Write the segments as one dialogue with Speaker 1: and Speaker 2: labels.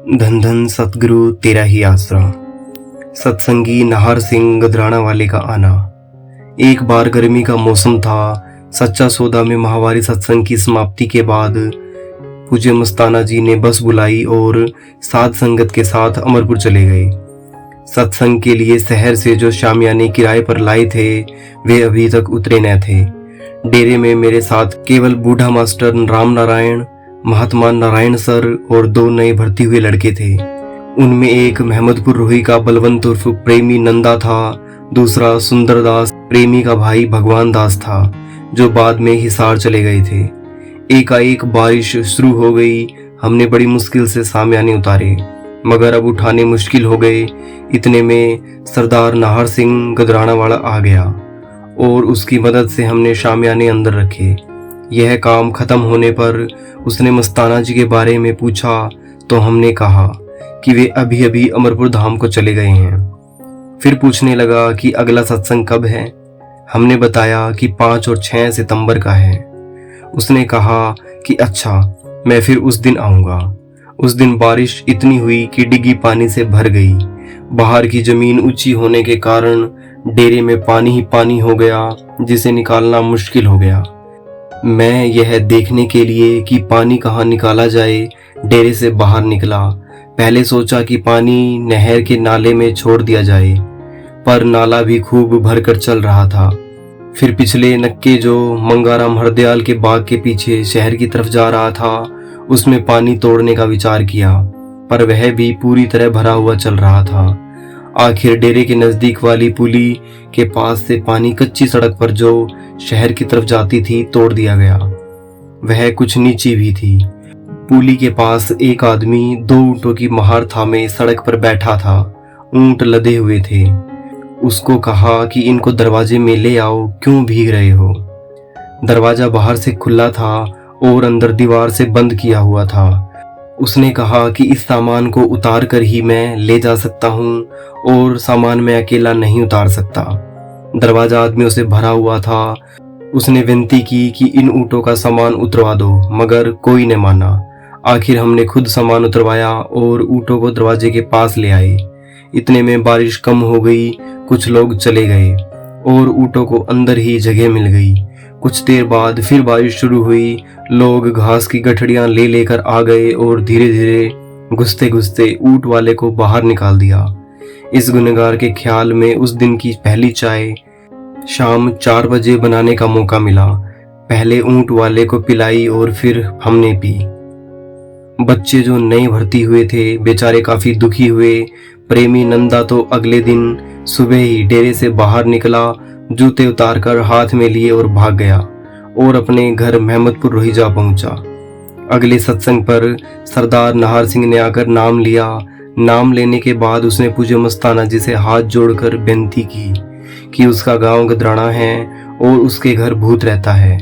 Speaker 1: धन धन सतगुरु तेरा ही आसरा। सत्संगी नाहर सिंह गदराना वाले का आना। एक बार गर्मी का मौसम था। सच्चा सौदा में माहवारी सत्संग की समाप्ति के बाद पूज्य मस्ताना जी ने बस बुलाई और साध संगत के साथ अमरपुर चले गए। सत्संग के लिए शहर से जो शामियाने किराए पर लाए थे वे अभी तक उतरे न थे। डेरे में मेरे साथ केवल बूढ़ा मास्टर राम नारायण, महात्मा नारायण सर और दो नए भर्ती हुए लड़के थे। उनमें एक महमदपुर रोही का बलवंत उर्फ प्रेमी नंदा था, दूसरा सुंदरदास प्रेमी का भाई भगवान दास था जो बाद में हिसार चले गए थे। एकाएक बारिश शुरू हो गई। हमने बड़ी मुश्किल से सामियाने उतारे मगर अब उठाने मुश्किल हो गए। इतने में सरदार नाहर सिंह गदराना वाला आ गया और उसकी मदद से हमने शामियाने अंदर रखे। यह काम खत्म होने पर उसने मस्ताना जी के बारे में पूछा तो हमने कहा कि वे अभी अभी अमरपुर धाम को चले गए हैं। फिर पूछने लगा कि अगला सत्संग कब है। हमने बताया कि 5 और 6 सितंबर का है। उसने कहा कि अच्छा, मैं फिर उस दिन आऊंगा। उस दिन बारिश इतनी हुई कि डिग्गी पानी से भर गई। बाहर की जमीन ऊंची होने के कारण डेरे में पानी ही पानी हो गया जिसे निकालना मुश्किल हो गया। मैं यह देखने के लिए कि पानी कहाँ निकाला जाए डेरे से बाहर निकला। पहले सोचा कि पानी नहर के नाले में छोड़ दिया जाए, पर नाला भी खूब भरकर चल रहा था। फिर पिछले नक्के जो मंगाराम हरदयाल के बाग के पीछे शहर की तरफ जा रहा था उसमें पानी तोड़ने का विचार किया, पर वह भी पूरी तरह भरा हुआ चल रहा था। आखिर डेरे के नजदीक वाली पुली के पास से पानी कच्ची सड़क पर जो शहर की तरफ जाती थी तोड़ दिया गया। वह कुछ नीची भी थी। पुली के पास एक आदमी 2 ऊंटों की महार थामे सड़क पर बैठा था। ऊंट लदे हुए थे। उसको कहा कि इनको दरवाजे में ले आओ, क्यों भीग रहे हो। दरवाजा बाहर से खुला था और अंदर दीवार से बंद किया हुआ था। उसने कहा कि इस सामान को उतार कर ही मैं ले जा सकता हूँ और सामान मैं अकेला नहीं उतार सकता। दरवाजा आदमियों से भरा हुआ था। उसने विनती की कि इन ऊँटों का सामान उतरवा दो, मगर कोई ने माना। आखिर हमने खुद सामान उतरवाया और ऊँटों को दरवाजे के पास ले आए। इतने में बारिश कम हो गई। कुछ लोग चले गए और ऊँटों को अंदर ही जगह मिल गई। कुछ देर बाद फिर बारिश शुरू हुई। लोग घास की गठड़ियां ले लेकर आ गए और धीरे धीरे घुसते घुसते ऊँट वाले को बाहर निकाल दिया। इस गुनहगार के ख्याल में उस दिन की पहली चाय शाम 4 बजे बनाने का मौका मिला। पहले ऊँट वाले को पिलाई और फिर हमने पी। बच्चे जो नए भर्ती हुए थे बेचारे काफी दुखी हुए। प्रेमी नंदा तो अगले दिन सुबह ही डेरे से बाहर निकला, जूते उतारकर हाथ में लिए और भाग गया और अपने घर महमदपुर रोही जा पहुंचा। अगले सत्संग पर सरदार नाहर सिंह ने आकर नाम लिया। नाम लेने के बाद उसने पूज्य मस्ताना जी से हाथ जोड़कर बेनती की कि उसका गांव गदराना है और उसके घर भूत रहता है।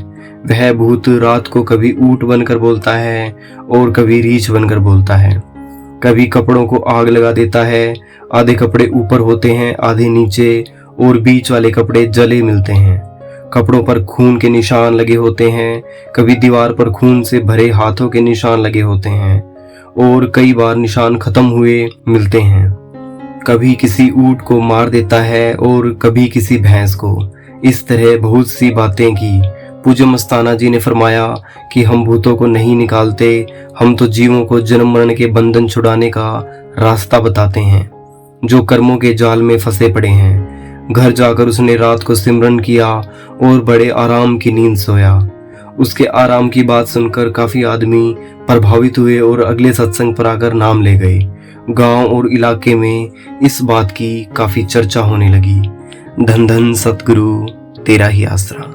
Speaker 1: वह भूत रात को कभी ऊँट बनकर बोलता है और कभी रीछ बनकर बोलता है। कभी कपड़ों को आग लगा देता है। आधे कपड़े ऊपर होते हैं, आधे नीचे, और बीच वाले कपड़े जले मिलते हैं। कपड़ों पर खून के निशान लगे होते हैं। कभी दीवार पर खून से भरे हाथों के निशान लगे होते हैं और कई बार निशान खत्म हुए मिलते हैं। कभी किसी ऊँट को मार देता है और कभी किसी भैंस को। इस तरह बहुत सी बातें की। पूज्य मस्ताना जी ने फरमाया कि हम भूतों को नहीं निकालते, हम तो जीवों को जन्म मरण के बंधन छुड़ाने का रास्ता बताते हैं जो कर्मों के जाल में फंसे पड़े हैं। घर जाकर उसने रात को सिमरन किया और बड़े आराम की नींद सोया। उसके आराम की बात सुनकर काफी आदमी प्रभावित हुए और अगले सत्संग पर आकर नाम ले गए। गांव और इलाके में इस बात की काफी चर्चा होने लगी। धन धन सतगुरु तेरा ही आसरा।